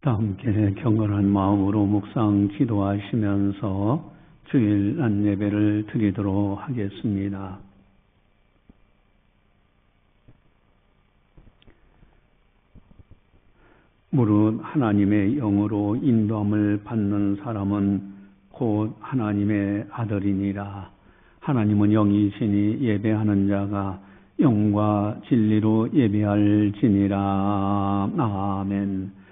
다 함께 경건한 마음으로 묵상 기도하시면서 주일 난 예배를 드리도록 하겠습니다. 무릇 하나님의 영으로 인도함을 받는 사람은 곧 하나님의 아들이니라. 하나님은 영이시니 예배하는 자가 영과 진리로 예배할지니라. 아멘.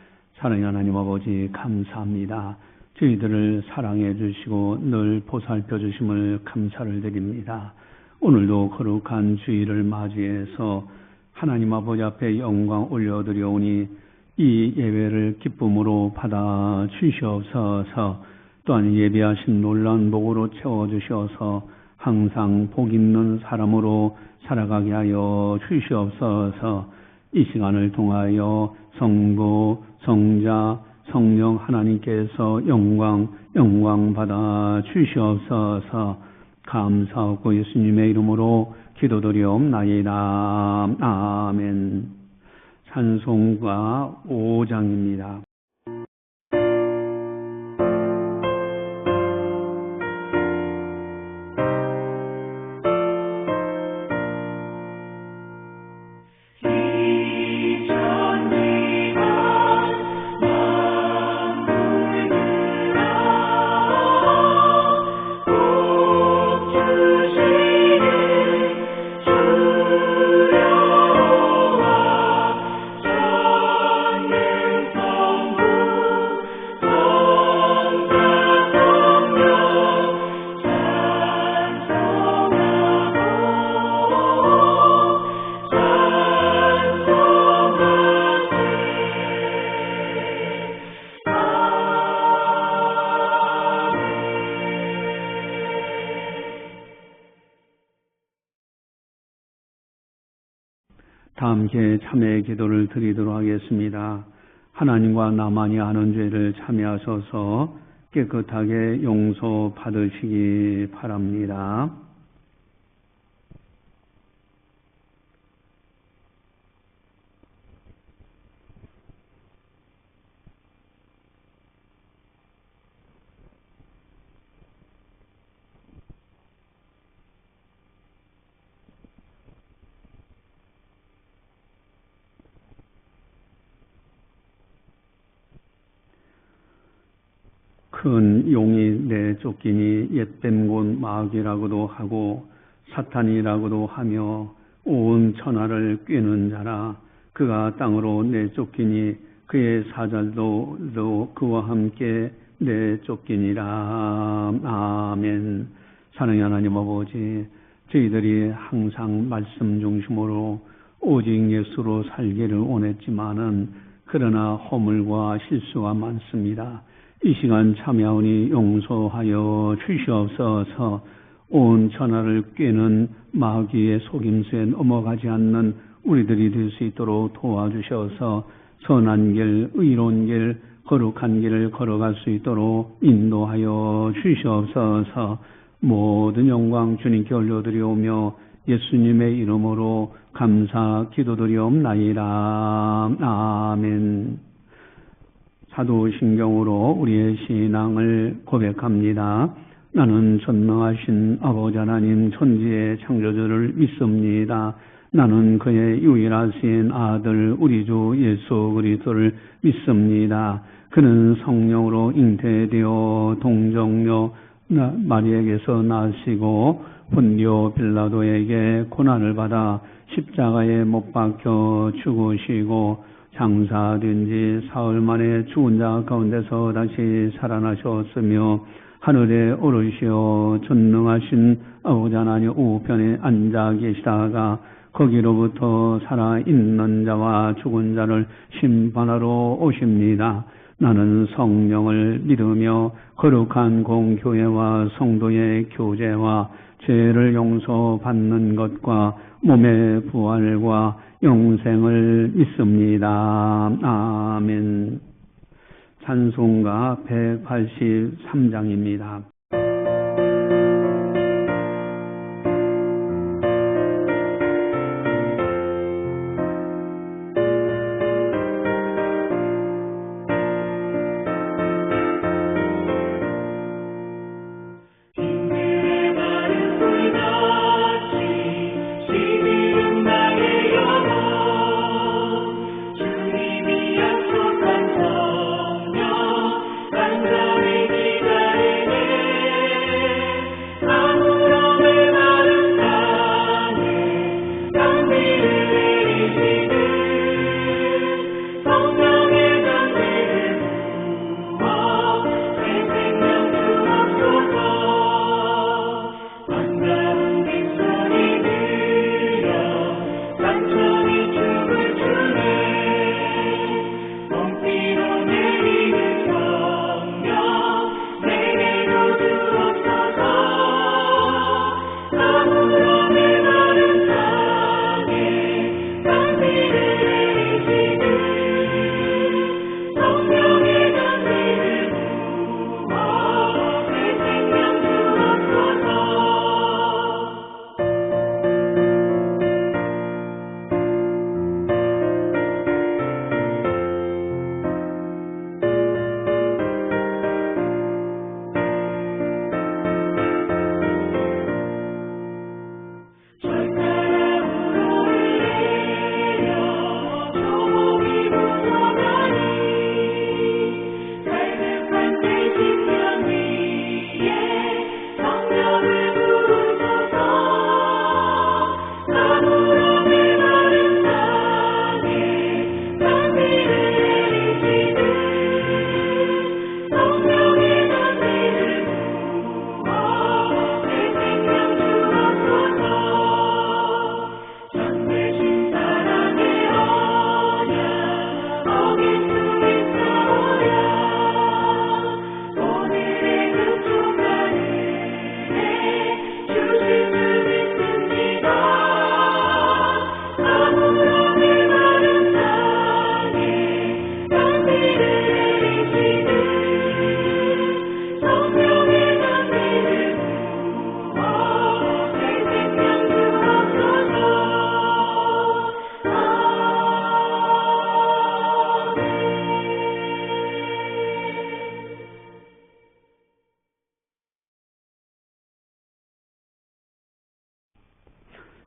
사랑하는 하나님 아버지 감사합니다. 저희들을 사랑해 주시고 늘 보살펴 주심을 감사를 드립니다. 오늘도 거룩한 주일을 맞이해서 하나님 아버지 앞에 영광 올려드려오니 이 예배를 기쁨으로 받아 주시옵소서. 또한 예배하신 놀라운 복으로 채워주셔서 항상 복 있는 사람으로 살아가게 하여 주시옵소서. 이 시간을 통하여 성부, 성자, 성령 하나님께서 영광 받아 주시옵소서. 감사하고 예수님의 이름으로 기도드리옵나이다. 아멘. 찬송가 5장입니다. 다 함께 참회의 기도를 드리도록 하겠습니다. 하나님과 나만이 아는 죄를 참회하셔서 깨끗하게 용서받으시기 바랍니다. 큰 용이 내쫓기니 옛뱀 곧 마귀라고도 하고 사탄이라고도 하며 온 천하를 꿰는 자라. 그가 땅으로 내쫓기니 그의 사자들도 그와 함께 내쫓기니라. 아멘. 사랑하는 하나님 아버지, 저희들이 항상 말씀 중심으로 오직 예수로 살기를 원했지만은 그러나 허물과 실수가 많습니다. 이 시간 참여하오니 용서하여 주시옵소서. 온 천하를 꿰는 마귀의 속임수에 넘어가지 않는 우리들이 될 수 있도록 도와주셔서 선한 길, 의로운 길, 거룩한 길을 걸어갈 수 있도록 인도하여 주시옵소서. 모든 영광 주님께 올려드리오며 예수님의 이름으로 감사 기도드리옵나이다. 아멘. 사도신경으로 우리의 신앙을 고백합니다. 나는 전능하신 아버지 하나님 천지의 창조주를 믿습니다. 나는 그의 유일하신 아들 우리 주 예수 그리스도를 믿습니다. 그는 성령으로 잉태되어 동정녀 마리에게서 나시고 본디오 빌라도에게 고난을 받아 십자가에 못 박혀 죽으시고 장사된 지 사흘 만에 죽은 자 가운데서 다시 살아나셨으며 하늘에 오르시어 전능하신 아버지 하나님 우편에 앉아 계시다가 거기로부터 살아있는 자와 죽은 자를 심판하러 오십니다. 나는 성령을 믿으며 거룩한 공교회와 성도의 교제와 죄를 용서받는 것과 몸의 부활과 영생을 믿습니다. 아멘. 찬송가 183장입니다.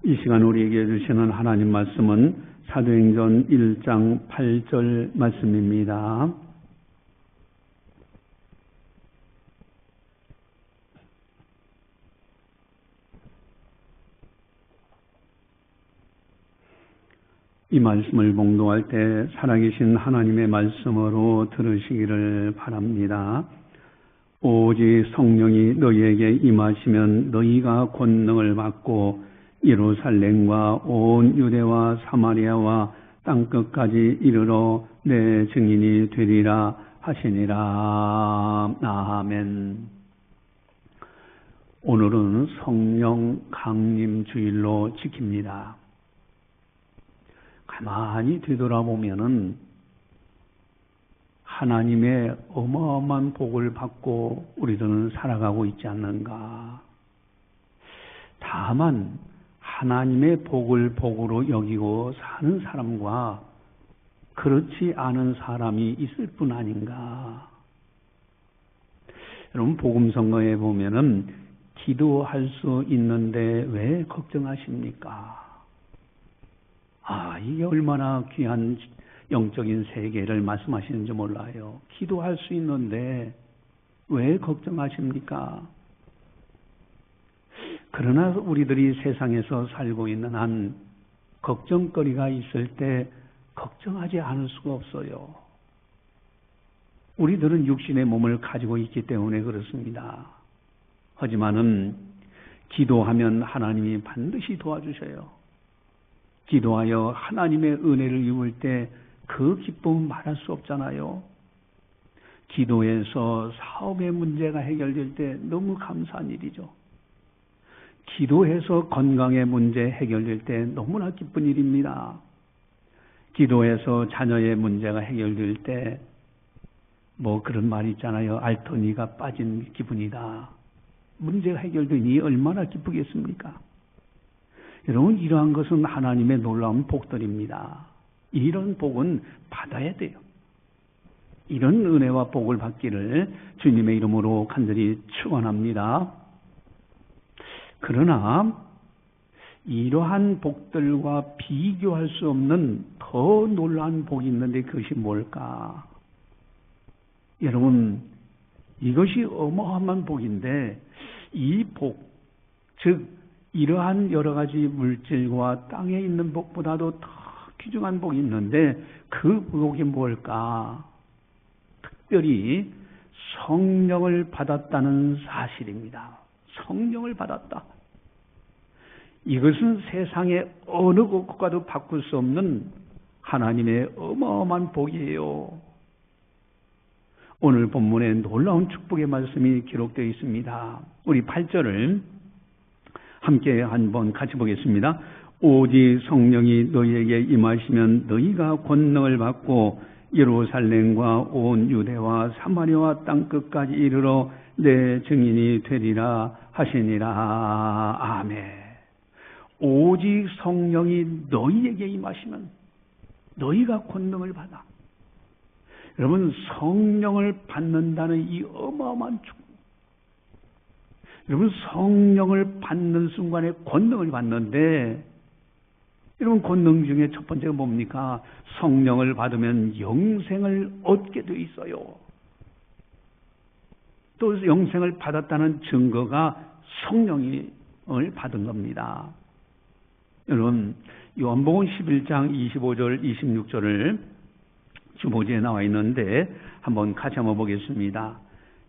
이 시간 우리에게 주시는 하나님 말씀은 사도행전 1장 8절 말씀입니다. 이 말씀을 봉독할 때 살아계신 하나님의 말씀으로 들으시기를 바랍니다. 오직 성령이 너희에게 임하시면 너희가 권능을 받고 예루살렘과 온 유대와 사마리아와 땅끝까지 이르러 내 증인이 되리라 하시니라. 아멘. 오늘은 성령 강림 주일로 지킵니다. 가만히 되돌아보면은 하나님의 어마어마한 복을 받고 우리들은 살아가고 있지 않는가. 다만 하나님의 복을 복으로 여기고 사는 사람과 그렇지 않은 사람이 있을 뿐 아닌가. 여러분 복음성경에 보면은 기도할 수 있는데 왜 걱정하십니까? 이게 얼마나 귀한 영적인 세계를 말씀하시는지 몰라요. 기도할 수 있는데 왜 걱정하십니까? 그러나 우리들이 세상에서 살고 있는 한 걱정거리가 있을 때 걱정하지 않을 수가 없어요. 우리들은 육신의 몸을 가지고 있기 때문에 그렇습니다. 하지만은 기도하면 하나님이 반드시 도와주셔요. 기도하여 하나님의 은혜를 입을 때 그 기쁨은 말할 수 없잖아요. 기도해서 사업의 문제가 해결될 때 너무 감사한 일이죠. 기도해서 건강의 문제 해결될 때 너무나 기쁜 일입니다. 기도해서 자녀의 문제가 해결될 때 그런 말 있잖아요. 알토니가 빠진 기분이다. 문제가 해결되니 얼마나 기쁘겠습니까? 여러분 이러한 것은 하나님의 놀라운 복들입니다. 이런 복은 받아야 돼요. 이런 은혜와 복을 받기를 주님의 이름으로 간절히 축원합니다. 그러나 이러한 복들과 비교할 수 없는 더 놀라운 복이 있는데 그것이 뭘까? 여러분 이것이 어마어마한 복인데 이 복, 즉 이러한 여러 가지 물질과 땅에 있는 복보다도 더 귀중한 복이 있는데 그 복이 뭘까? 특별히 성령을 받았다는 사실입니다. 성령을 받았다. 이것은 세상의 어느 것과도 바꿀 수 없는 하나님의 어마어마한 복이에요. 오늘 본문에 놀라운 축복의 말씀이 기록되어 있습니다. 우리 8절을 함께 한번 같이 보겠습니다. 오직 성령이 너희에게 임하시면 너희가 권능을 받고 예루살렘과 온 유대와 사마리아와 땅끝까지 이르러 내 증인이 되리라 하시니라. 아멘. 오직 성령이 너희에게 임하시면 너희가 권능을 받아. 여러분 성령을 받는다는 이 어마어마한 축복. 여러분 성령을 받는 순간에 권능을 받는데 여러분 권능 중에 첫 번째가 뭡니까? 성령을 받으면 영생을 얻게 돼 있어요. 또 영생을 받았다는 증거가 성령을 받은 겁니다. 여러분 요한복음 11장 25절 26절을 주보지에 나와 있는데 한번 같이 한번 보겠습니다.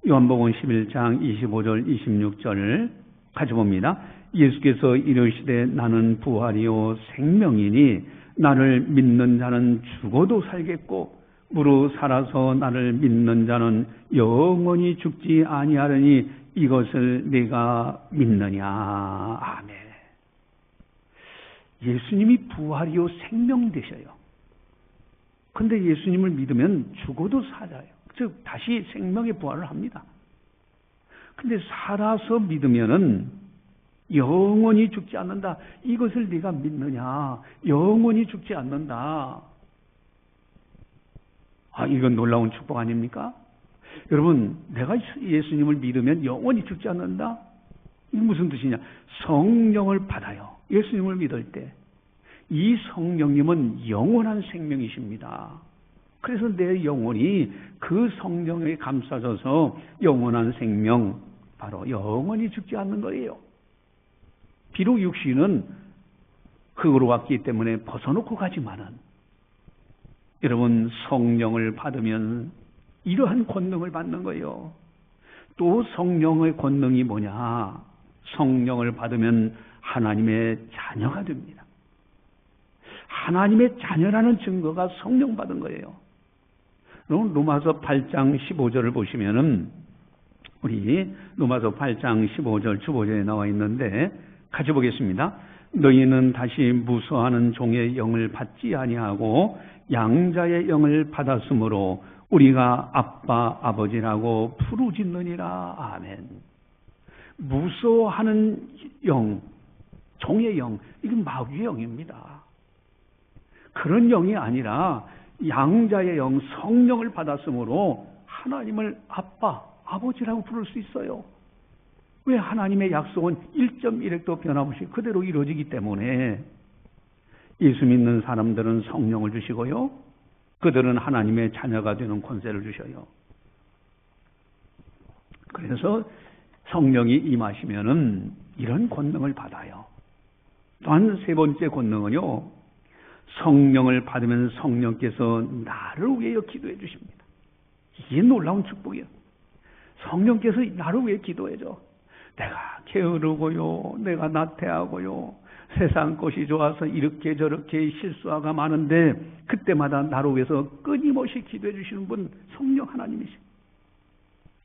요한복음 11장 25절 26절을 같이 봅니다. 예수께서 이르시되 나는 부활이요 생명이니 나를 믿는 자는 죽어도 살겠고 무릇 살아서 나를 믿는 자는 영원히 죽지 아니하리니 이것을 네가 믿느냐. 아멘. 예수님이 부활이요 생명 되셔요. 근데 예수님을 믿으면 죽어도 살아요. 즉 다시 생명의 부활을 합니다. 근데 살아서 믿으면은 영원히 죽지 않는다. 이것을 네가 믿느냐? 영원히 죽지 않는다. 이건 놀라운 축복 아닙니까? 여러분, 내가 예수님을 믿으면 영원히 죽지 않는다? 이게 무슨 뜻이냐? 성령을 받아요. 예수님을 믿을 때. 이 성령님은 영원한 생명이십니다. 그래서 내 영혼이 그 성령에 감싸져서 영원한 생명, 바로 영원히 죽지 않는 거예요. 비록 육신은 흙으로 왔기 때문에 벗어놓고 가지만은, 여러분 성령을 받으면 이러한 권능을 받는 거예요. 또 성령의 권능이 뭐냐? 성령을 받으면 하나님의 자녀가 됩니다. 하나님의 자녀라는 증거가 성령 받은 거예요. 그럼 로마서 8장 15절을 보시면은, 우리 로마서 8장 15절 주보절에 나와 있는데 같이 보겠습니다. 너희는 다시 무서워하는 종의 영을 받지 아니하고 양자의 영을 받았으므로 우리가 아빠 아버지라고 부르짖느니라. 아멘. 무서워하는 영, 종의 영, 이건 마귀의 영입니다. 그런 영이 아니라 양자의 영, 성령을 받았으므로 하나님을 아빠, 아버지라고 부를 수 있어요. 왜? 하나님의 약속은 1.1획도 변함없이 그대로 이루어지기 때문에. 예수 믿는 사람들은 성령을 주시고요, 그들은 하나님의 자녀가 되는 권세를 주셔요. 그래서 성령이 임하시면은 이런 권능을 받아요. 또한 세 번째 권능은요, 성령을 받으면 성령께서 나를 위하여 기도해 주십니다. 이게 놀라운 축복이에요. 성령께서 나를 위해 기도해줘. 내가 게으르고요, 내가 나태하고요, 세상 것이 좋아서 이렇게 저렇게 실수하가 많은데 그때마다 나를 위해서 끊임없이 기도해 주시는 분, 성령 하나님이시죠.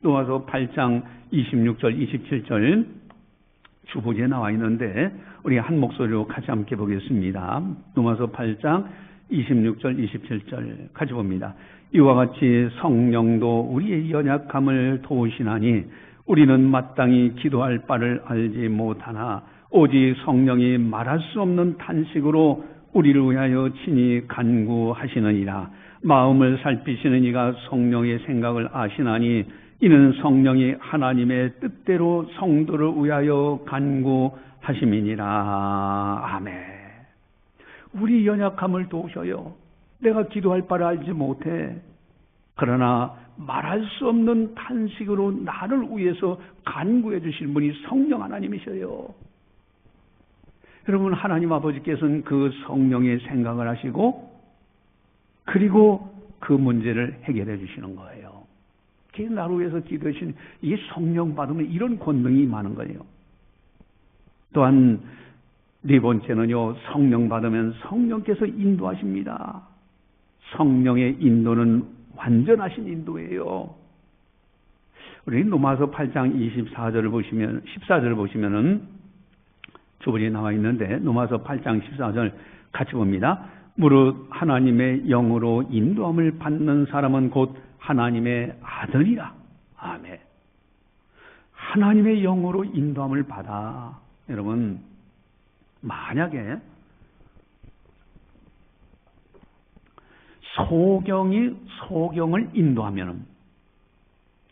로마서 8장 26절 27절 주보지에 나와 있는데 우리 한 목소리로 같이 함께 보겠습니다. 로마서 8장 26절 27절 같이 봅니다. 이와 같이 성령도 우리의 연약함을 도우시나니 우리는 마땅히 기도할 바를 알지 못하나 오직 성령이 말할 수 없는 탄식으로 우리를 위하여 친히 간구하시느니라. 마음을 살피시는 이가 성령의 생각을 아시나니 이는 성령이 하나님의 뜻대로 성도를 위하여 간구하심이니라. 아멘. 우리 연약함을 도우셔요. 내가 기도할 바를 알지 못해. 그러나 말할 수 없는 탄식으로 나를 위해서 간구해 주실 분이 성령 하나님이셔요. 여러분, 하나님 아버지께서는 그 성령의 생각을 하시고 그리고 그 문제를 해결해 주시는 거예요. 그래서 나를 위해서 기도해 주시는, 이게 성령 받으면 이런 권능이 많은 거예요. 또한 네 번째는요, 성령 받으면 성령께서 인도하십니다. 성령의 인도는 완전하신 인도예요. 우리 로마서 8장 14절을 보시면, 14절을 보시면은 주보에 나와 있는데 로마서 8장 14절 같이 봅니다. 무릇 하나님의 영으로 인도함을 받는 사람은 곧 하나님의 아들이라. 아멘. 하나님의 영으로 인도함을 받아. 여러분, 만약에 소경을 인도하면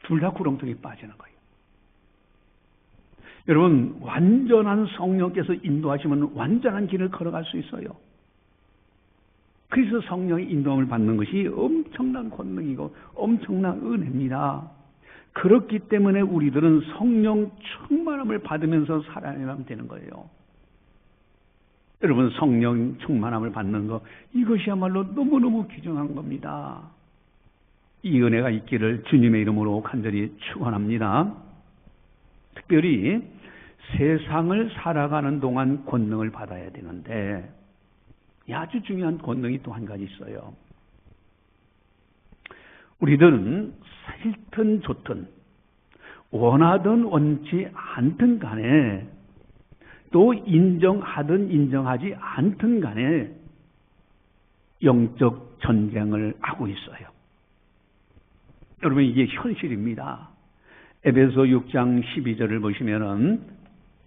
둘 다 구렁텅이에 빠지는 거예요. 여러분, 완전한 성령께서 인도하시면 완전한 길을 걸어갈 수 있어요. 그래서 성령의 인도함을 받는 것이 엄청난 권능이고 엄청난 은혜입니다. 그렇기 때문에 우리들은 성령 충만함을 받으면서 살아내면 되는 거예요. 여러분, 성령 충만함을 받는 것, 이것이야말로 너무너무 귀중한 겁니다. 이 은혜가 있기를 주님의 이름으로 간절히 축원합니다. 특별히 세상을 살아가는 동안 권능을 받아야 되는데 아주 중요한 권능이 또 한 가지 있어요. 우리들은 싫든 좋든 원하든 원치 않든 간에 또 인정하든 인정하지 않든 간에 영적 전쟁을 하고 있어요. 여러분, 이게 현실입니다. 에베소 6장 12절을 보시면은,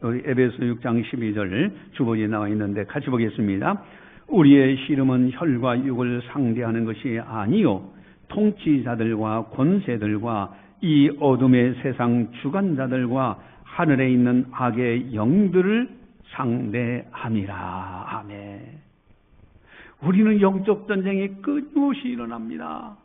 여기 에베소 6장 12절 주보지에 나와 있는데 같이 보겠습니다. 우리의 씨름은 혈과 육을 상대하는 것이 아니요 통치자들과 권세들과 이 어둠의 세상 주관자들과 하늘에 있는 악의 영들을 상대함이라. 아멘. 우리는 영적 전쟁이 끊임없이 일어납니다.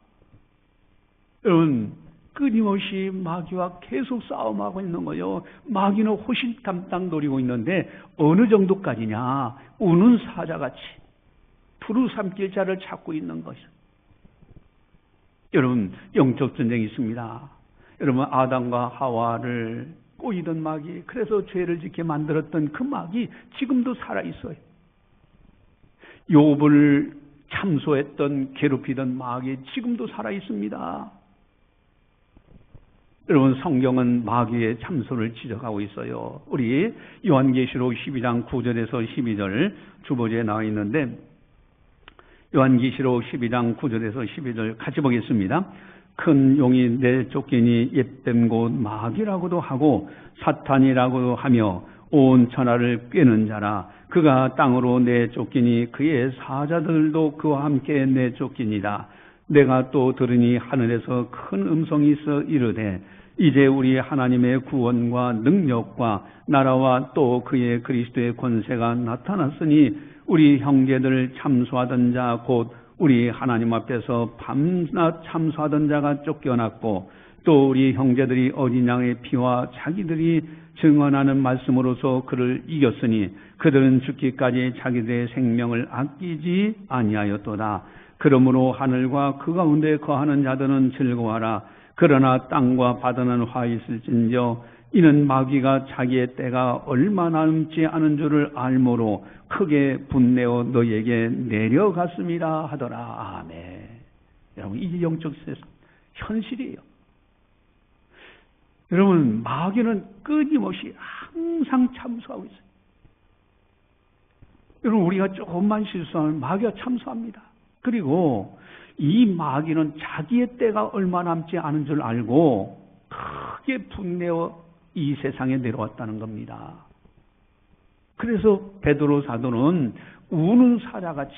여러분, 끊임없이 마귀와 계속 싸움하고 있는 거예요. 마귀는 호신탐탐 노리고 있는데 어느 정도까지냐? 우는 사자같이 두루 삼킬 자를 찾고 있는 것이죠. 여러분, 영적 전쟁이 있습니다. 여러분, 아담과 하와를 꼬이던 마귀, 그래서 죄를 짓게 만들었던 그 마귀 지금도 살아있어요. 욥을 참소했던 괴롭히던 마귀 지금도 살아있습니다. 여러분, 성경은 마귀의 참소를 지적하고 있어요. 우리 요한계시록 12장 9절에서 12절 주보지에 나와 있는데, 요한계시록 12장 9절에서 12절 같이 보겠습니다. 큰 용이 내쫓기니 옛된 곳 마귀라고도 하고 사탄이라고도 하며 온 천하를 꿰는 자라. 그가 땅으로 내쫓기니 그의 사자들도 그와 함께 내쫓기니라. 내가 또 들으니 하늘에서 큰 음성이 있어 이르되 이제 우리 하나님의 구원과 능력과 나라와 또 그의 그리스도의 권세가 나타났으니 우리 형제들 참소하던 자 곧 우리 하나님 앞에서 밤낮 참소하던 자가 쫓겨났고 또 우리 형제들이 어린 양의 피와 자기들이 증언하는 말씀으로서 그를 이겼으니 그들은 죽기까지 자기들의 생명을 아끼지 아니하였도다. 그러므로 하늘과 그 가운데 거하는 자들은 즐거워하라. 그러나 땅과 바다는 화 있을진저 이는 마귀가 자기의 때가 얼마 남지 않은 줄을 알므로 크게 분내어 너희에게 내려갔습니다 하더라. 아멘. 여러분, 이게 영적 현실이에요. 여러분, 마귀는 끊임없이 항상 참소하고 있어요. 여러분, 우리가 조금만 실수하면 마귀가 참소합니다. 그리고 이 마귀는 자기의 때가 얼마 남지 않은 줄 알고 크게 분내어 이 세상에 내려왔다는 겁니다. 그래서 베드로 사도는 우는 사자같이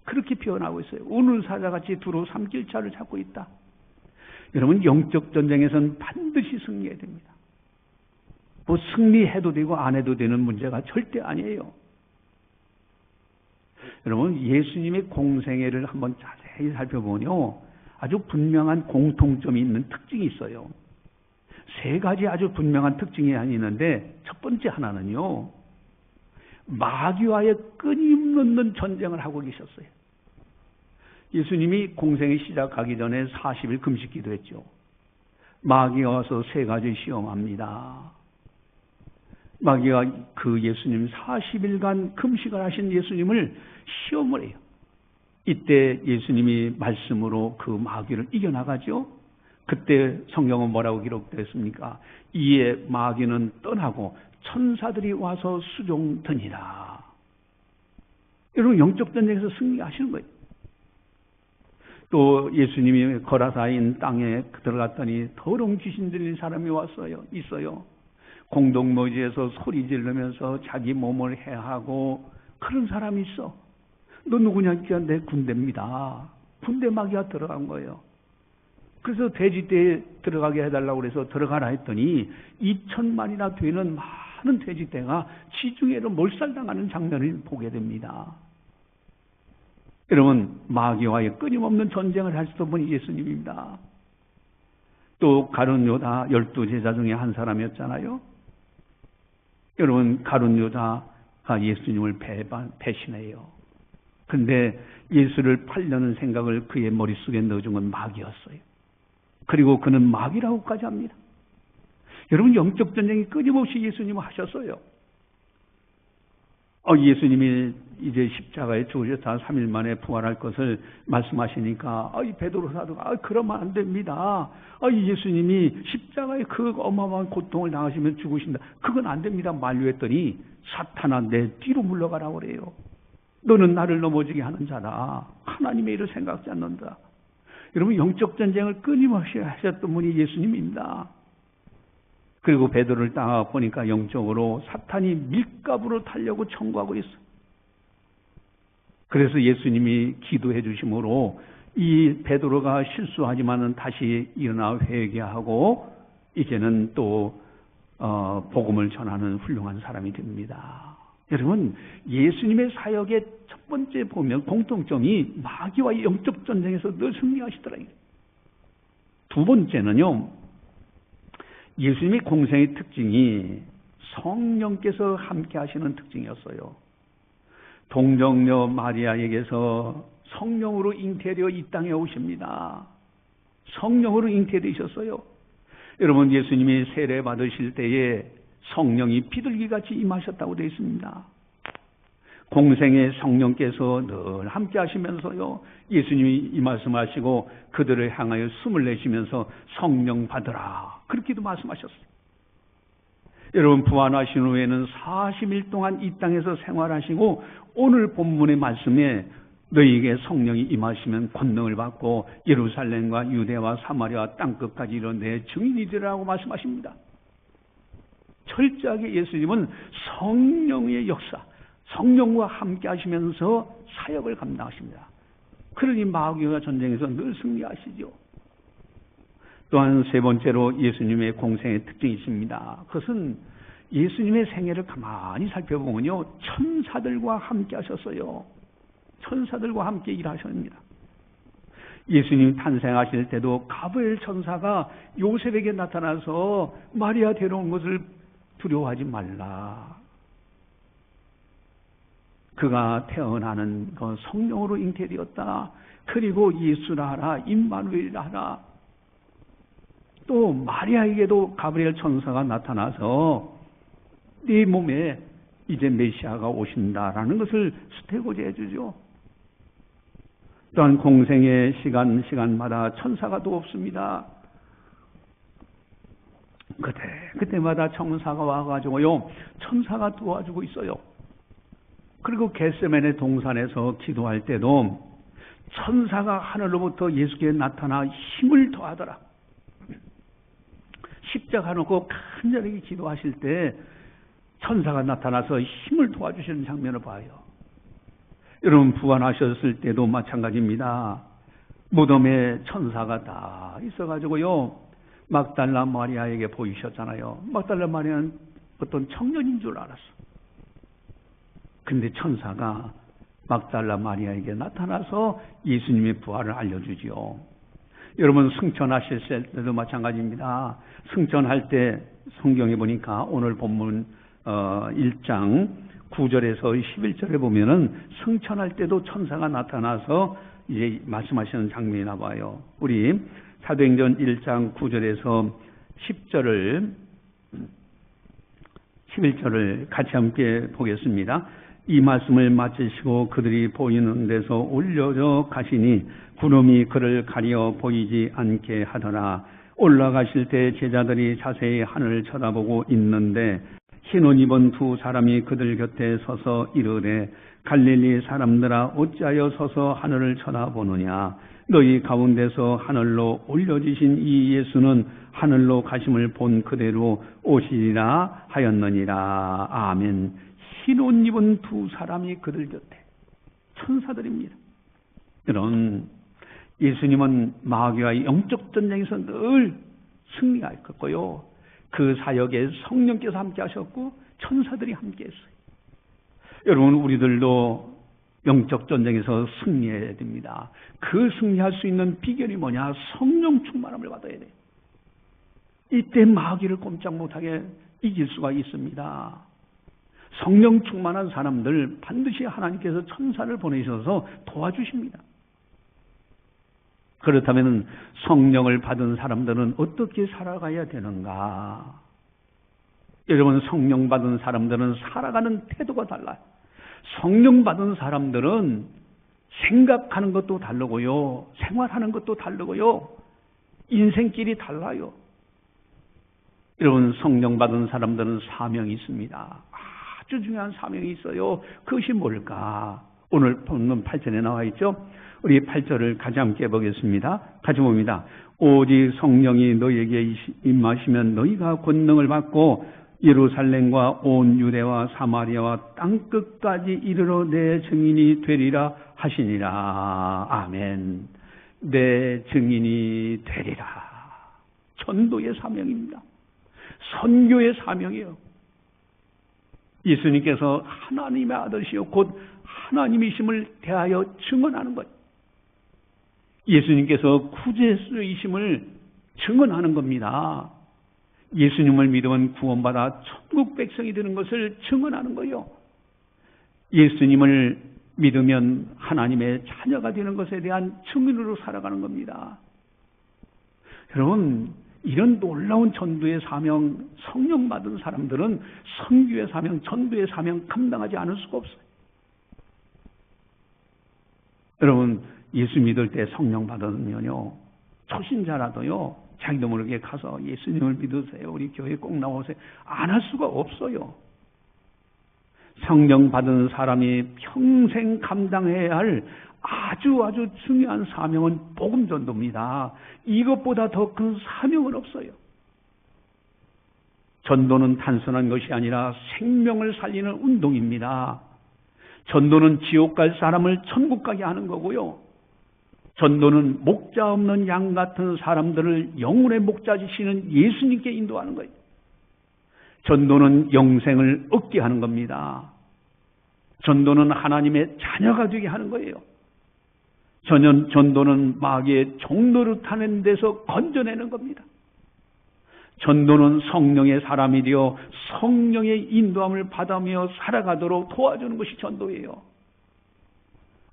그렇게 표현하고 있어요. 우는 사자같이 두루 삼킬 자를 찾고 있다. 여러분, 영적 전쟁에서는 반드시 승리해야 됩니다. 뭐 승리해도 되고 안 해도 되는 문제가 절대 아니에요. 여러분, 예수님의 공생애를 한번 자세히 살펴보면요, 아주 분명한 공통점이 있는 특징이 있어요. 세 가지 아주 분명한 특징이 있는데, 첫 번째 하나는요, 마귀와의 끊임없는 전쟁을 하고 계셨어요. 예수님이 공생이 시작하기 전에 40일 금식 기도했죠. 마귀가 와서 세 가지 시험합니다. 마귀가 그 예수님 40일간 금식을 하신 예수님을 시험을 해요. 이때 예수님이 말씀으로 그 마귀를 이겨나가죠. 그때 성경은 뭐라고 기록되었습니까? 이에 마귀는 떠나고 천사들이 와서 수종드니라. 여러분, 영적 전쟁에서 승리하시는 거예요. 또 예수님이 거라사인 땅에 들어갔더니 더러운 귀신 들린 사람이 있어요. 공동묘지에서 소리 지르면서 자기 몸을 해하고 그런 사람이 있어. 너 누구냐니까 내 군대입니다. 군대 마귀가 들어간 거예요. 그래서 돼지떼에 들어가게 해달라고 그래서 들어가라 했더니 2천만이나 되는 많은 돼지떼가 지중해로 몰살당하는 장면을 보게 됩니다. 여러분, 마귀와의 끊임없는 전쟁을 하시던 분이 예수님입니다. 또 가룟 유다 12제자 중에 한 사람이었잖아요. 여러분, 가룟 유다가 예수님을 배신해요. 근데 예수를 팔려는 생각을 그의 머릿속에 넣어준 건 마귀였어요. 그리고 그는 마귀라고까지 합니다. 여러분, 영적 전쟁이 끊임없이 예수님을 하셨어요. 예수님이 이제 십자가에 죽으셨다 3일 만에 부활할 것을 말씀하시니까 이 베드로 사도가 그러면 안 됩니다. 예수님이 십자가에 그 어마어마한 고통을 당하시면 죽으신다. 그건 안 됩니다. 만류했더니 사탄아 내 뒤로 물러가라고 그래요. 너는 나를 넘어지게 하는 자다. 하나님의 일을 생각지 않는다. 여러분, 영적 전쟁을 끊임없이 하셨던 분이 예수님입니다. 그리고 베드로를 딱 보니까 영적으로 사탄이 밀가부로 타려고 청구하고 있어. 그래서 예수님이 기도해 주심으로 이 베드로가 실수하지만은 다시 일어나 회개하고 이제는 또 복음을 전하는 훌륭한 사람이 됩니다. 여러분, 예수님의 사역의 첫 번째 보면 공통점이 마귀와의 영적 전쟁에서 늘 승리하시더라고요. 두 번째는요, 예수님의 공생의 특징이 성령께서 함께 하시는 특징이었어요. 동정녀 마리아에게서 성령으로 잉태되어 이 땅에 오십니다. 성령으로 잉태되셨어요. 여러분, 예수님이 세례 받으실 때에 성령이 비둘기같이 임하셨다고 되어 있습니다. 공생의 성령께서 늘 함께 하시면서요, 예수님이 이 말씀하시고 그들을 향하여 숨을 내쉬면서 성령 받으라, 그렇게도 말씀하셨어요. 여러분, 부활하신 후에는 40일 동안 이 땅에서 생활하시고 오늘 본문의 말씀에 너희에게 성령이 임하시면 권능을 받고 예루살렘과 유대와 사마리아 땅끝까지 이런 내 증인이 되라고 말씀하십니다. 철저하게 예수님은 성령의 역사, 성령과 함께 하시면서 사역을 감당하십니다. 그러니 마귀와 전쟁에서 늘 승리하시죠. 또한 세 번째로 예수님의 공생의 특징이 있습니다. 그것은 예수님의 생애를 가만히 살펴보면요, 천사들과 함께 하셨어요. 천사들과 함께 일하십니다. 예수님 탄생하실 때도 가브리엘 천사가 요셉에게 나타나서 마리아 데려온 것을 두려워하지 말라. 그가 태어나는 그 성령으로 잉태되었다. 그리고 예수라 하라, 임마누엘이라 하라. 또 마리아에게도 가브리엘 천사가 나타나서 네 몸에 이제 메시아가 오신다라는 것을 수태고자 해주죠. 또한 공생의 시간마다 천사가 또 없습니다. 그때마다 천사가 와가지고요, 천사가 도와주고 있어요. 그리고 겟세마네 동산에서 기도할 때도 천사가 하늘로부터 예수께 나타나 힘을 더하더라. 십자가 놓고 간절하게 기도하실 때 천사가 나타나서 힘을 도와주시는 장면을 봐요. 여러분, 부활하셨을 때도 마찬가지입니다. 무덤에 천사가 다 있어가지고요, 막달라 마리아에게 보이셨잖아요. 막달라 마리아는 어떤 청년인 줄 알았어. 근데 천사가 막달라 마리아에게 나타나서 예수님의 부활을 알려주지요. 여러분, 승천하실 때도 마찬가지입니다. 승천할 때 성경에 보니까 오늘 본문 1장 9절에서 11절에 보면은 승천할 때도 천사가 나타나서 이제 말씀하시는 장면이 나와요. 우리 사도행전 1장 9절에서 11절을 같이 함께 보겠습니다. 이 말씀을 마치시고 그들이 보이는 데서 올려져 가시니 구름이 그를 가려 보이지 않게 하더라. 올라가실 때 제자들이 자세히 하늘을 쳐다보고 있는데 흰 옷 입은 두 사람이 그들 곁에 서서 이르되 갈릴리 사람들아 어찌하여 서서 하늘을 쳐다보느냐. 너희 가운데서 하늘로 올려지신 이 예수는 하늘로 가심을 본 그대로 오시리라 하였느니라. 아멘. 흰 옷 입은 두 사람이 그들 곁에, 천사들입니다. 여러분, 예수님은 마귀와의 영적 전쟁에서 늘 승리하였고요, 그 사역에 성령께서 함께 하셨고 천사들이 함께 했어요. 여러분, 우리들도 영적 전쟁에서 승리해야 됩니다. 그 승리할 수 있는 비결이 뭐냐? 성령 충만함을 받아야 돼요. 이때 마귀를 꼼짝 못하게 이길 수가 있습니다. 성령 충만한 사람들 반드시 하나님께서 천사를 보내셔서 도와주십니다. 그렇다면 성령을 받은 사람들은 어떻게 살아가야 되는가? 여러분, 성령 받은 사람들은 살아가는 태도가 달라요. 성령 받은 사람들은 생각하는 것도 다르고요, 생활하는 것도 다르고요, 인생길이 달라요. 여러분, 성령 받은 사람들은 사명이 있습니다. 아주 중요한 사명이 있어요. 그것이 뭘까? 오늘 본문 8절에 나와 있죠. 우리 8절을 같이 함께 보겠습니다. 같이 봅니다. 오직 성령이 너희에게 임하시면 너희가 권능을 받고 예루살렘과 온 유대와 사마리아와 땅끝까지 이르러 내 증인이 되리라 하시니라. 아멘. 내 증인이 되리라. 전도의 사명입니다. 선교의 사명이에요. 예수님께서 하나님의 아들이시요 곧 하나님이심을 대하여 증언하는 것. 예수님께서 구주이심을 증언하는 겁니다. 예수님을 믿으면 구원받아 천국 백성이 되는 것을 증언하는 거예요. 예수님을 믿으면 하나님의 자녀가 되는 것에 대한 증인으로 살아가는 겁니다. 여러분, 이런 놀라운 전도의 사명, 성령 받은 사람들은 선교의 사명, 전도의 사명 감당하지 않을 수가 없어요. 여러분, 예수 믿을 때 성령 받으면요, 초신자라도요, 자기도 모르게 가서 예수님을 믿으세요, 우리 교회 꼭 나오세요, 안 할 수가 없어요. 성령 받은 사람이 평생 감당해야 할 아주 중요한 사명은 복음 전도입니다. 이것보다 더 큰 사명은 없어요. 전도는 단순한 것이 아니라 생명을 살리는 운동입니다. 전도는 지옥 갈 사람을 천국 가게 하는 거고요. 전도는 목자 없는 양 같은 사람들을 영혼의 목자지시는 예수님께 인도하는 거예요. 전도는 영생을 얻게 하는 겁니다. 전도는 하나님의 자녀가 되게 하는 거예요. 전도는 마귀의 종노릇하는 데서 건져내는 겁니다. 전도는 성령의 사람이 되어 성령의 인도함을 받으며 살아가도록 도와주는 것이 전도예요.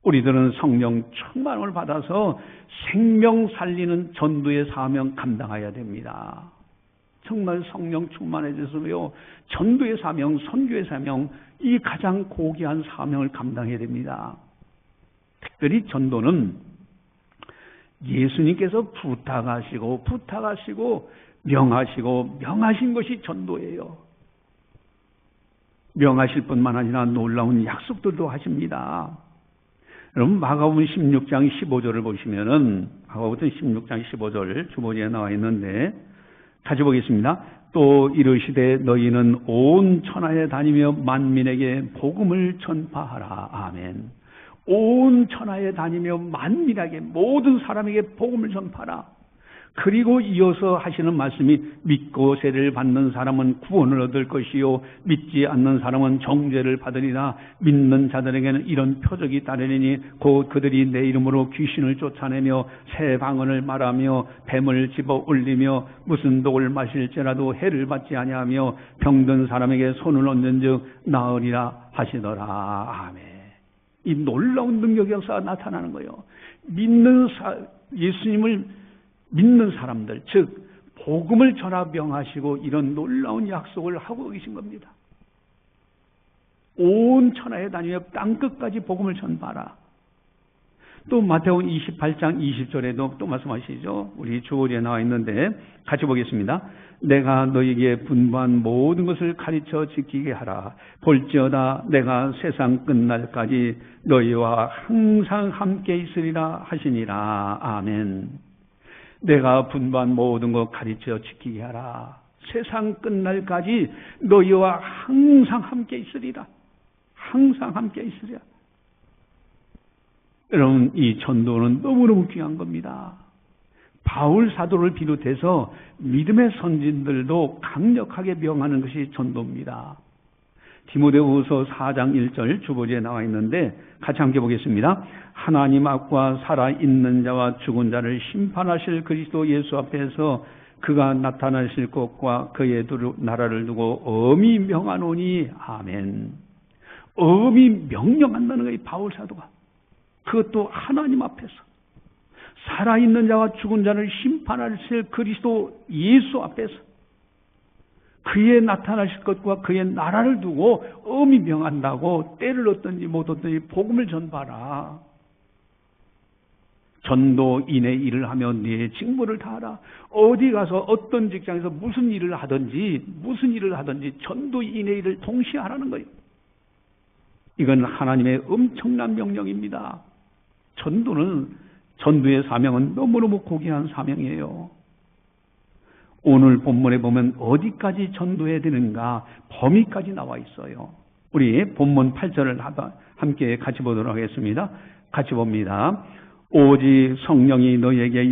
우리들은 성령 충만을 받아서 생명 살리는 전도의 사명 감당해야 됩니다. 정말 성령 충만해져서요, 전도의 사명, 선교의 사명, 이 가장 고귀한 사명을 감당해야 됩니다. 특별히 전도는 예수님께서 부탁하시고 명하신 것이 전도예요. 명하실 뿐만 아니라 놀라운 약속들도 하십니다. 여러분, 마가복음 16장 15절을 보시면은, 마가복음 16장 15절 주보지에 나와 있는데, 다시 보겠습니다. 또 이르시되 너희는 온 천하에 다니며 만민에게 복음을 전파하라. 아멘. 온 천하에 다니며 만민에게, 모든 사람에게 복음을 전파하라. 그리고 이어서 하시는 말씀이 믿고 세례를 받는 사람은 구원을 얻을 것이요 믿지 않는 사람은 정죄를 받으리라. 믿는 자들에게는 이런 표적이 따르리니 곧 그들이 내 이름으로 귀신을 쫓아내며 새 방언을 말하며 뱀을 집어 올리며 무슨 독을 마실지라도 해를 받지 아니하며 병든 사람에게 손을 얹은즉 나으리라 하시더라. 아멘. 이 놀라운 능력 역사가 나타나는 거예요. 예수님을 믿는 사람들, 즉 복음을 전하 명하시고 이런 놀라운 약속을 하고 계신 겁니다. 온 천하에 다니며 땅끝까지 복음을 전파하라. 또 마태복음 28장 20절에도 또 말씀하시죠. 우리 주어지에 나와 있는데 같이 보겠습니다. 내가 너에게 분부한 모든 것을 가르쳐 지키게 하라. 볼지어다 내가 세상 끝날까지 너희와 항상 함께 있으리라 하시니라. 아멘. 내가 분부한 모든 것 가르쳐 지키게 하라. 세상 끝날까지 너희와 항상 함께 있으리라. 항상 함께 있으리라. 여러분, 이 전도는 너무너무 귀한 겁니다. 바울 사도를 비롯해서 믿음의 선진들도 강력하게 명하는 것이 전도입니다. 디모데후서 4장 1절 주보지에 나와 있는데 같이 함께 보겠습니다. 하나님 앞과 살아있는 자와 죽은 자를 심판하실 그리스도 예수 앞에서 그가 나타나실 것과 그의 나라를 두고 엄히 명하노니. 아멘. 엄히 명령한다는 거예요, 바울 사도가. 그것도 하나님 앞에서 살아있는 자와 죽은 자를 심판하실 그리스도 예수 앞에서 그의 나타나실 것과 그의 나라를 두고 엄히 명한다고. 때를 얻든지 못 얻든지 복음을 전파하라. 전도인의 일을 하며 네 직무를 다하라. 어디 가서 어떤 직장에서 무슨 일을 하든지 전도인의 일을 동시에 하라는 거예요. 이건 하나님의 엄청난 명령입니다. 전도의 사명은 너무너무 고귀한 사명이에요. 오늘 본문에 보면 어디까지 전도해야 되는가 범위까지 나와 있어요. 우리 본문 8절을 함께 같이 보도록 하겠습니다. 같이 봅니다. 오직 성령이 너희에게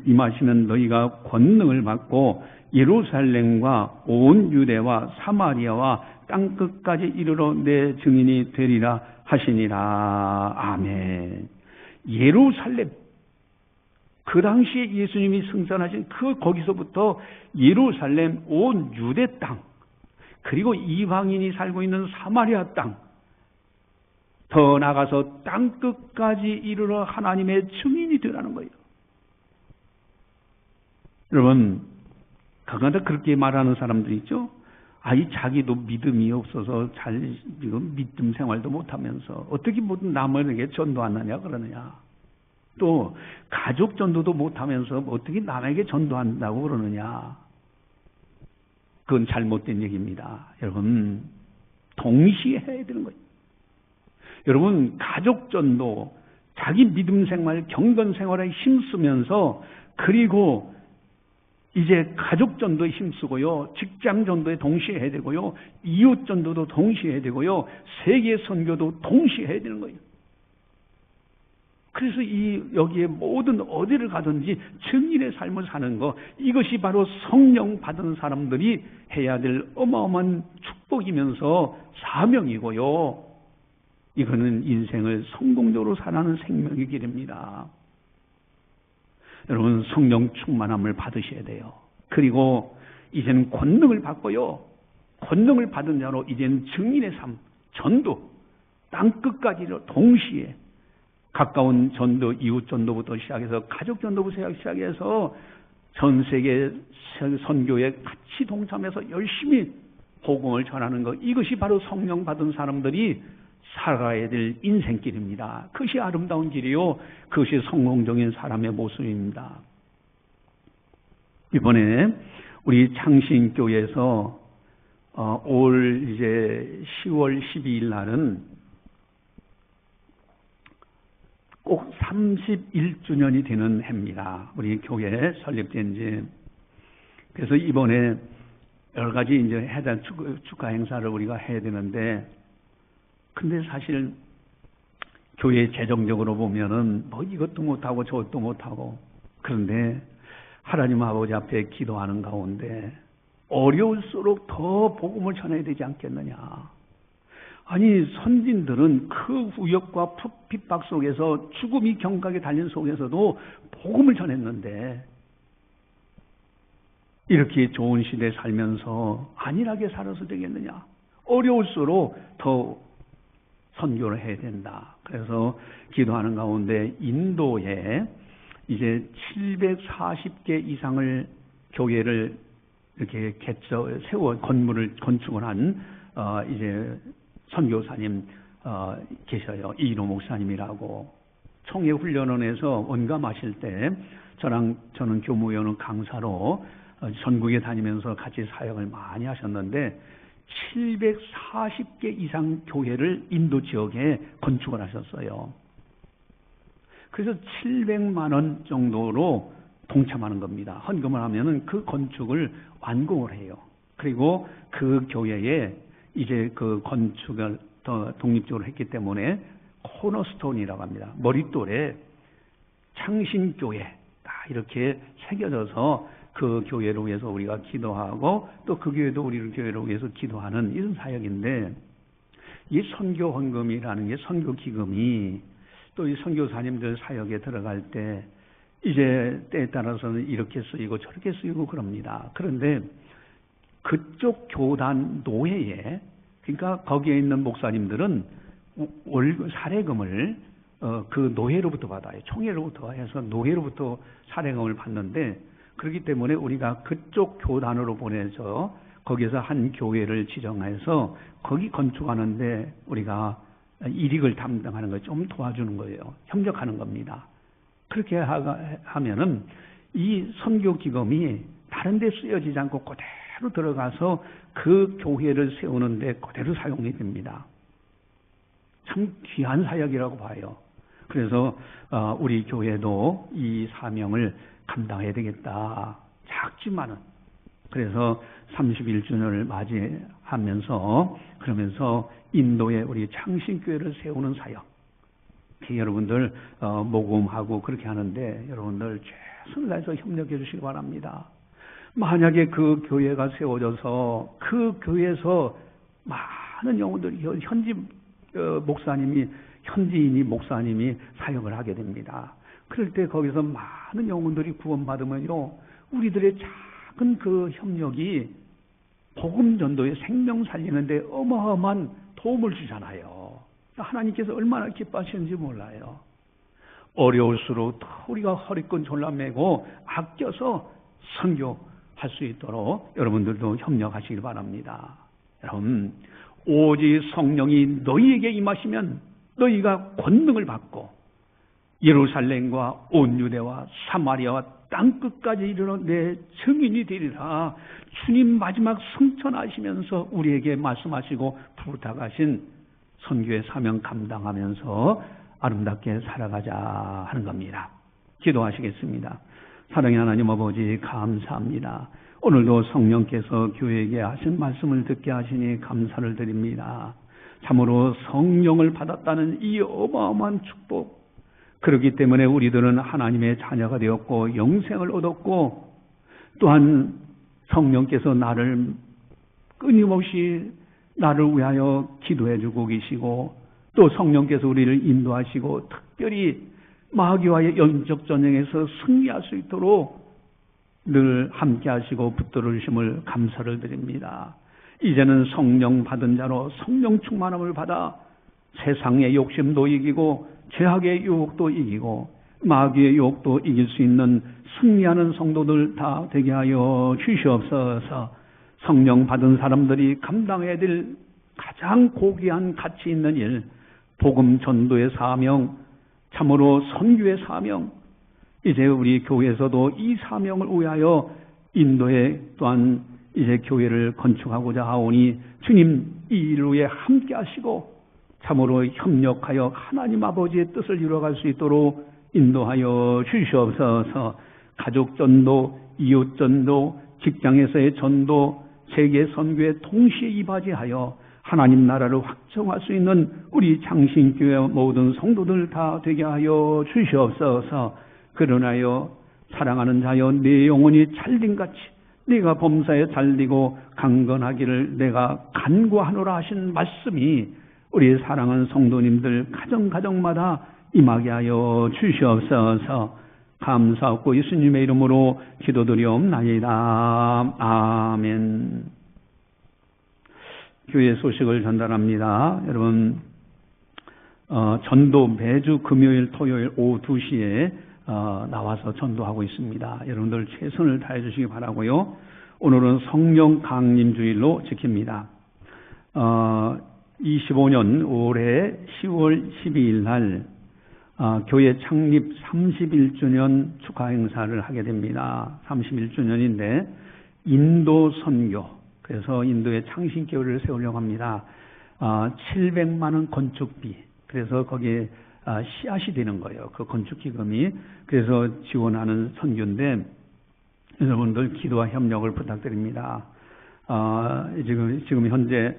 임하시면 너희가 권능을 받고 예루살렘과 온 유대와 사마리아와 땅끝까지 이르러 내 증인이 되리라 하시니라. 아멘. 예루살렘, 그 당시에 예수님이 승천하신 거기서부터 예루살렘, 온 유대 땅, 그리고 이방인이 살고 있는 사마리아 땅, 더 나가서 땅끝까지 이르러 하나님의 증인이 되라는 거예요. 여러분, 가끔가다 그렇게 말하는 사람들 있죠? 자기도 믿음이 없어서 지금 믿음 생활도 못하면서 어떻게 모든 남에게 전도하느냐 그러느냐. 또 가족 전도도 못하면서 어떻게 남에게 전도한다고 그러느냐. 그건 잘못된 얘기입니다. 여러분, 동시에 해야 되는 거예요. 여러분, 가족 전도, 자기 믿음 생활, 경건 생활에 힘쓰면서, 그리고 이제 가족 전도에 힘쓰고요, 직장 전도에 동시에 해야 되고요, 이웃 전도도 동시에 해야 되고요, 세계 선교도 동시에 해야 되는 거예요. 그래서 여기에 모든 어디를 가든지 증인의 삶을 사는 거, 이것이 바로 성령 받은 사람들이 해야 될 어마어마한 축복이면서 사명이고요. 이거는 인생을 성공적으로 살아가는 생명의 길입니다. 여러분, 성령 충만함을 받으셔야 돼요. 그리고 이제는 권능을 받고요. 권능을 받은 자로 이제는 증인의 삶, 전도, 땅끝까지 동시에 가까운 전도, 이웃 전도부터 시작해서 가족 전도부터 시작해서 전 세계 선교에 같이 동참해서 열심히 복음을 전하는 것, 이것이 바로 성령 받은 사람들이 살아야 될 인생길입니다. 그것이 아름다운 길이요, 그것이 성공적인 사람의 모습입니다. 이번에 우리 창신교회에서 올 이제 10월 12일 날은 꼭 31주년이 되는 해입니다. 우리 교회 설립된 지. 그래서 이번에 여러 가지 이제 해당 축하 행사를 우리가 해야 되는데, 근데 사실 교회 재정적으로 보면은 뭐 이것도 못하고 저것도 못하고, 그런데 하나님 아버지 앞에 기도하는 가운데 어려울수록 더 복음을 전해야 되지 않겠느냐. 아니, 선진들은 그 후역과 핍박 속에서 죽음이 경각에 달린 속에서도 복음을 전했는데, 이렇게 좋은 시대에 살면서 안일하게 살아서 되겠느냐. 어려울수록 더 선교를 해야 된다. 그래서 기도하는 가운데 인도에 이제 740개 이상을 교회를 이렇게 건물을 건축을 한 이제 선교사님 계셔요. 이인호 목사님이라고. 총회훈련원에서 원감하실 때 저는 교무위원 강사로 전국에 다니면서 같이 사역을 많이 하셨는데 740개 이상 교회를 인도 지역에 건축을 하셨어요. 그래서 700만 원 정도로 동참하는 겁니다. 헌금을 하면은 그 건축을 완공을 해요. 그리고 그 교회에 이제 그 건축을 더 독립적으로 했기 때문에 코너스톤이라고 합니다. 머릿돌에 창신교회 딱 이렇게 새겨져서 그 교회를 위해서 우리가 기도하고 또 그 교회도 우리 교회를 위해서 기도하는 이런 사역인데, 이 선교 헌금이라는 게 선교 기금이 또 이 선교사님들 사역에 들어갈 때 이제 때에 따라서는 이렇게 쓰이고 저렇게 쓰이고 그럽니다. 그런데 그쪽 교단 노회에, 그러니까 거기에 있는 목사님들은 사례금을 그 노회로부터 받아요. 총회로부터 해서 노회로부터 사례금을 받는데, 그렇기 때문에 우리가 그쪽 교단으로 보내서 거기서 한 교회를 지정해서 거기 건축하는데 우리가 이익을 담당하는 걸 좀 도와주는 거예요. 협력하는 겁니다. 그렇게 하면은 이 선교 기금이 다른 데 쓰여지지 않고 그대로 들어가서 그 교회를 세우는데 그대로 사용이 됩니다. 참 귀한 사역이라고 봐요. 그래서 우리 교회도 이 사명을 감당해야 되겠다. 작지만은. 그래서 31주년을 맞이하면서 그러면서 인도에 우리 창신교회를 세우는 사역, 여러분들 모금하고 그렇게 하는데 여러분들 최선을 다해서 협력해 주시기 바랍니다. 만약에 그 교회가 세워져서 그 교회에서 많은 영혼들이 현지인이 목사님이 사역을 하게 됩니다. 그럴 때 거기서 많은 영혼들이 구원받으면요, 우리들의 작은 그 협력이 복음 전도에 생명 살리는데 어마어마한 도움을 주잖아요. 하나님께서 얼마나 기뻐하시는지 몰라요. 어려울수록 더 우리가 허리끈 졸라매고 아껴서 선교할 수 있도록 여러분들도 협력하시길 바랍니다. 여러분, 오직 성령이 너희에게 임하시면 너희가 권능을 받고 예루살렘과 온 유대와 사마리아와 땅끝까지 이르러 내 증인이 되리라. 주님 마지막 승천하시면서 우리에게 말씀하시고 부탁하신 선교의 사명 감당하면서 아름답게 살아가자 하는 겁니다. 기도하시겠습니다. 사랑의 하나님 아버지, 감사합니다. 오늘도 성령께서 교회에게 하신 말씀을 듣게 하시니 감사를 드립니다. 참으로 성령을 받았다는 이 어마어마한 축복, 그렇기 때문에 우리들은 하나님의 자녀가 되었고 영생을 얻었고, 또한 성령께서 나를 끊임없이 나를 위하여 기도해 주고 계시고, 또 성령께서 우리를 인도하시고 특별히 마귀와의 영적 전쟁에서 승리할 수 있도록 늘 함께 하시고 붙들어 주심을 감사를 드립니다. 이제는 성령 받은 자로 성령 충만함을 받아 세상의 욕심도 이기고 죄악의 유혹도 이기고 마귀의 유혹도 이길 수 있는 승리하는 성도들 다 되게 하여 주시옵소서. 성령 받은 사람들이 감당해야 될 가장 고귀한 가치 있는 일, 복음 전도의 사명, 참으로 선교의 사명, 이제 우리 교회에서도 이 사명을 위하여 인도에 또한 이제 교회를 건축하고자 하오니 주님 이 일을 위해 함께 하시고 참으로 협력하여 하나님 아버지의 뜻을 이루어갈 수 있도록 인도하여 주시옵소서. 가족 전도, 이웃 전도, 직장에서의 전도, 세계 선교에 동시에 이바지하여 하나님 나라를 확정할 수 있는 우리 장신교회 모든 성도들 다 되게 하여 주시옵소서. 그러나여 사랑하는 자여 내 영혼이 잘림같이 네가 범사에 잘리고 강건하기를 내가 간구하노라 하신 말씀이 우리 사랑하는 성도님들 가정마다 임하게 하여 주시옵소서. 감사하고 예수님의 이름으로 기도드리옵나이다. 아멘. 교회 소식을 전달합니다. 여러분, 전도 매주 금요일 토요일 오후 2시에 나와서 전도하고 있습니다. 여러분들 최선을 다해 주시기 바라고요. 오늘은 성령 강림주일로 지킵니다. 25년 올해 10월 12일 날 교회 창립 31주년 축하 행사를 하게 됩니다. 31주년인데 인도 선교, 그래서 인도에 창신교회를 세우려고 합니다. 700만 원 건축비, 그래서 거기에 씨앗이 되는 거예요. 그 건축기금이. 그래서 지원하는 선교인데 여러분들 기도와 협력을 부탁드립니다. 지금 현재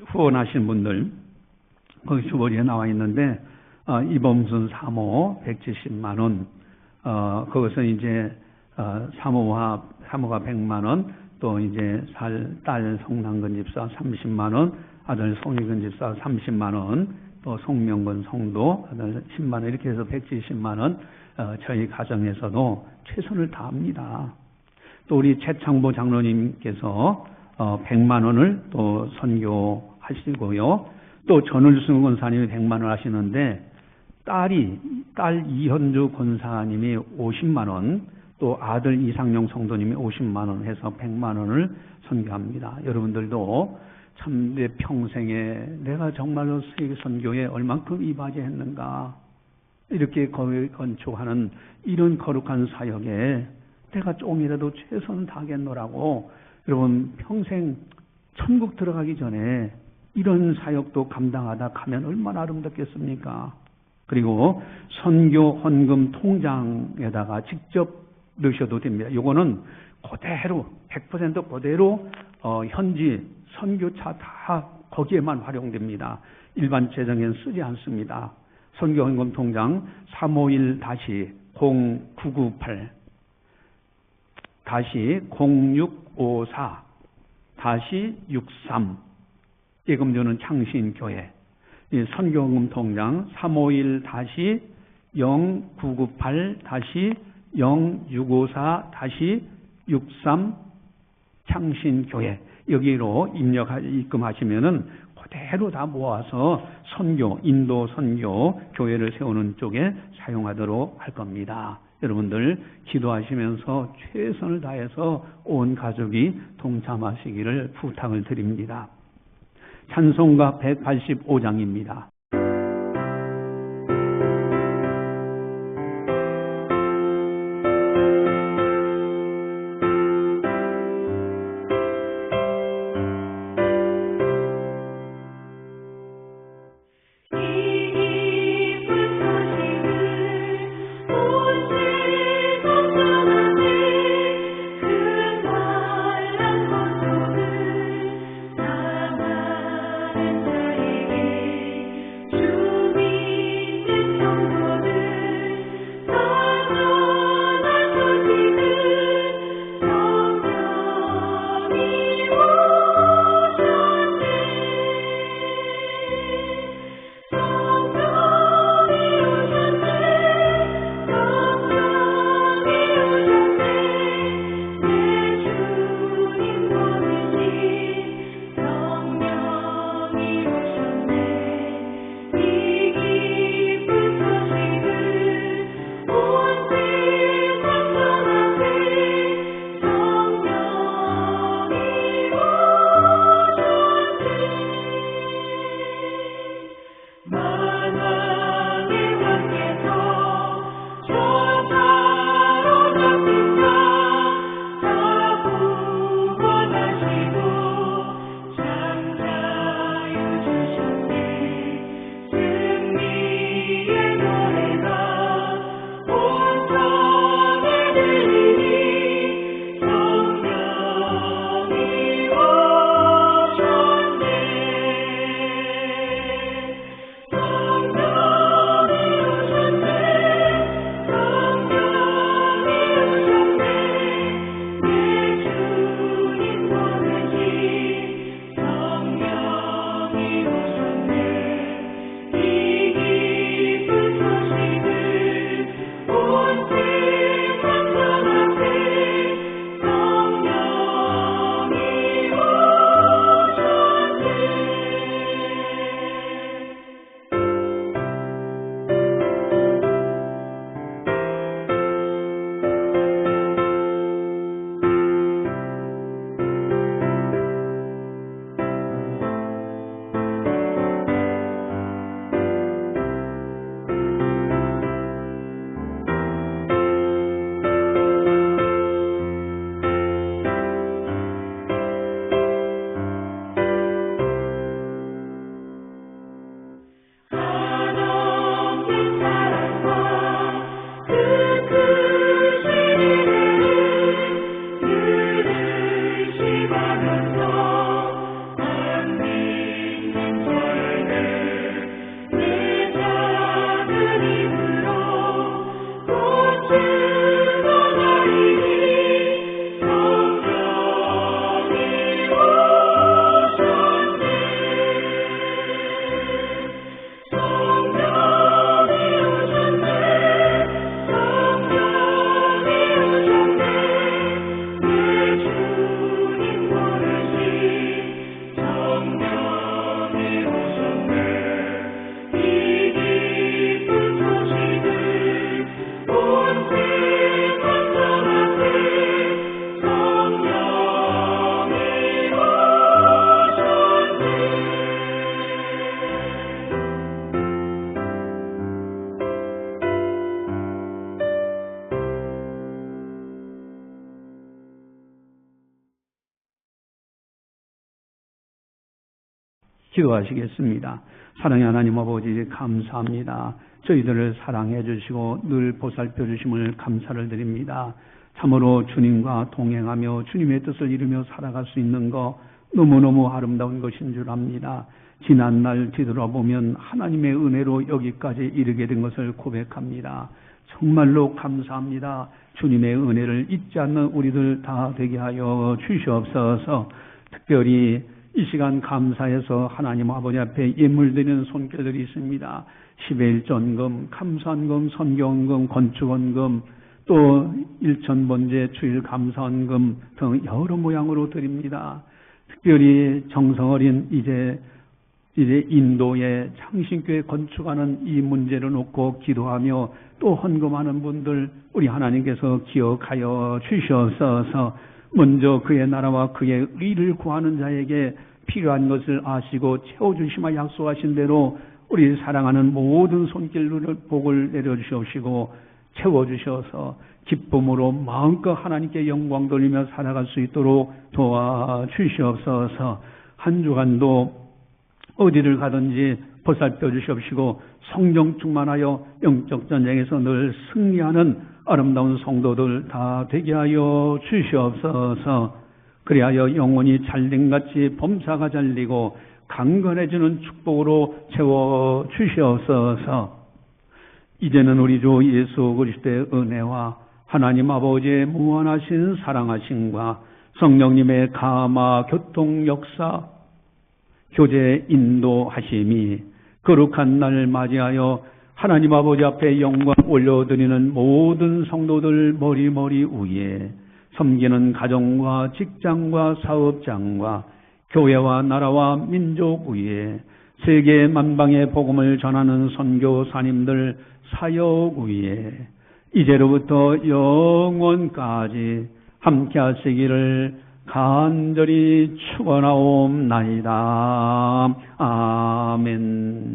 후원하신 분들 거기 주머니에 나와 있는데 이범순 사모 170만 원, 거기서 이제 사모가 100만 원, 또 이제 딸 송남근 집사 30만 원, 아들 송희근 집사 30만 원, 또 송명근 성도 아들 10만 원, 이렇게 해서 170만 원. 저희 가정에서도 최선을 다합니다. 또 우리 최창보 장로님께서 100만 원을 또 선교하시고요. 또 전울승 권사님이 100만 원 하시는데 딸 이현주 권사님이 50만 원, 또 아들 이상용 성도님이 50만 원 해서 100만 원을 선교합니다. 여러분들도 참 내 평생에 내가 정말로 세계 선교에 얼만큼 이바지했는가, 이렇게 건축하는 이런 거룩한 사역에 내가 조금이라도 최선을 다하겠노라고, 여러분 평생 천국 들어가기 전에 이런 사역도 감당하다 가면 얼마나 아름답겠습니까? 그리고 선교 헌금 통장에다가 직접 넣으셔도 됩니다. 요거는 그대로 100% 그대로 현지 선교차 다 거기에만 활용됩니다. 일반 재정에는 쓰지 않습니다. 선교헌금 통장 351-0998 0654-63 예금주는 창신교회. 선교헌금 통장 351-0998-0654-63 창신교회. 여기로 입금하시면은 그대로 다 모아서 선교, 인도 선교 교회를 세우는 쪽에 사용하도록 할 겁니다. 여러분들 기도하시면서 최선을 다해서 온 가족이 동참하시기를 부탁을 드립니다. 찬송가 185장입니다. 기도하시겠습니다. 사랑의 하나님 아버지 감사합니다. 저희들을 사랑해 주시고 늘 보살펴 주심을 감사를 드립니다. 참으로 주님과 동행하며 주님의 뜻을 이루며 살아갈 수 있는 거 너무너무 아름다운 것인 줄 압니다. 지난날 뒤돌아보면 하나님의 은혜로 여기까지 이르게 된 것을 고백합니다. 정말로 감사합니다. 주님의 은혜를 잊지 않는 우리들 다 되게 하여 주시옵소서. 특별히 이 시간 감사해서 하나님 아버지 앞에 예물드리는 손길들이 있습니다. 11전금, 감사헌금, 선교헌금, 건축헌금, 또 일천번제 주일 감사헌금 등 여러 모양으로 드립니다. 특별히 정성어린 이제 인도의 창신교회 건축하는 이 문제를 놓고 기도하며 또 헌금하는 분들 우리 하나님께서 기억하여 주시옵소서. 먼저 그의 나라와 그의 의를 구하는 자에게 필요한 것을 아시고 채워주시마 약속하신 대로 우리 사랑하는 모든 손길을 복을 내려주시옵시고 채워주셔서 기쁨으로 마음껏 하나님께 영광 돌리며 살아갈 수 있도록 도와주시옵소서. 한 주간도 어디를 가든지 보살펴 주시옵시고 성령 충만하여 영적 전쟁에서 늘 승리하는 아름다운 성도들 다 되게 하여 주시옵소서. 그리하여 영혼이 잘림같이 범사가 잘리고 강건해지는 축복으로 채워 주시옵소서. 이제는 우리 주 예수 그리스도의 은혜와 하나님 아버지의 무한하신 사랑하심과 성령님의 감화 교통 역사 교제 인도하심이 거룩한 날 맞이하여 하나님 아버지 앞에 영광 올려드리는 모든 성도들 머리 위에 섬기는 가정과 직장과 사업장과 교회와 나라와 민족 위에 세계 만방의 복음을 전하는 선교사님들 사역 위에 이제로부터 영원까지 함께 하시기를 간절히 축원하옵나이다. 아멘.